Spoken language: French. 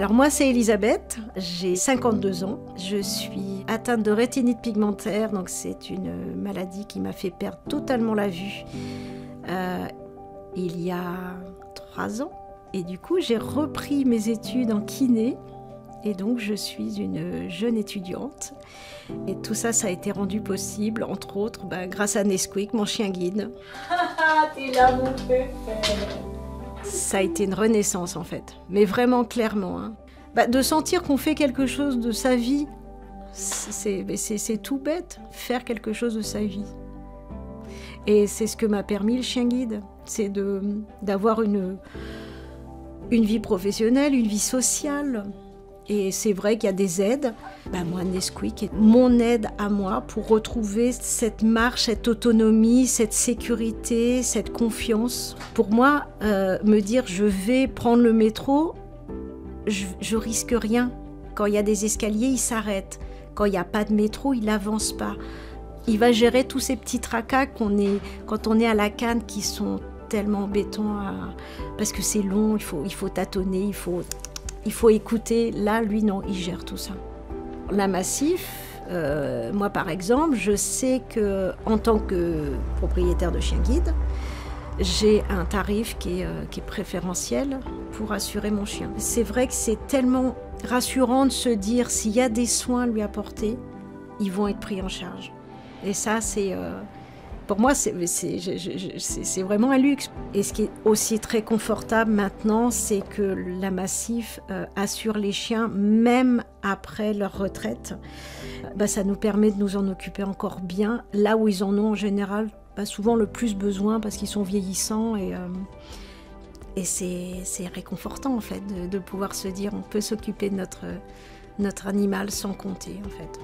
Alors moi, c'est Elisabeth, j'ai 52 ans. Je suis atteinte de rétinite pigmentaire, donc c'est une maladie qui m'a fait perdre totalement la vue il y a 3 ans. Et du coup, j'ai repris mes études en kiné. Et donc, je suis une jeune étudiante. Et tout ça, ça a été rendu possible, entre autres, grâce à Nesquik, mon chien guide. T'es là, mon pépère. Ça a été une renaissance, en fait. Mais vraiment, clairement. Hein. De sentir qu'on fait quelque chose de sa vie, c'est tout bête, faire quelque chose de sa vie. Et c'est ce que m'a permis le chien guide. C'est d'avoir une vie professionnelle, une vie sociale. Et c'est vrai qu'il y a des aides. Moi, Nesquik est mon aide à moi pour retrouver cette marche, cette autonomie, cette sécurité, cette confiance. Pour moi, me dire je vais prendre le métro, je risque rien. Quand il y a des escaliers, il s'arrête. Quand il n'y a pas de métro, il n'avance pas. Il va gérer tous ces petits tracas quand on est à la canne qui sont tellement embêtants parce que c'est long, il faut tâtonner, il faut écouter. Là, lui, non, il gère tout ça. La Massif, moi par exemple, je sais qu'en tant que propriétaire de chien guide, j'ai un tarif qui est préférentiel pour assurer mon chien. C'est vrai que c'est tellement rassurant de se dire s'il y a des soins à lui apporter, ils vont être pris en charge. Et ça, pour moi, c'est vraiment un luxe. Et ce qui est aussi très confortable maintenant, c'est que la Massif assure les chiens même après leur retraite. Ça nous permet de nous en occuper encore bien, là où ils en ont en général souvent le plus besoin parce qu'ils sont vieillissants. Et c'est réconfortant en fait de pouvoir se dire on peut s'occuper de notre animal sans compter en fait.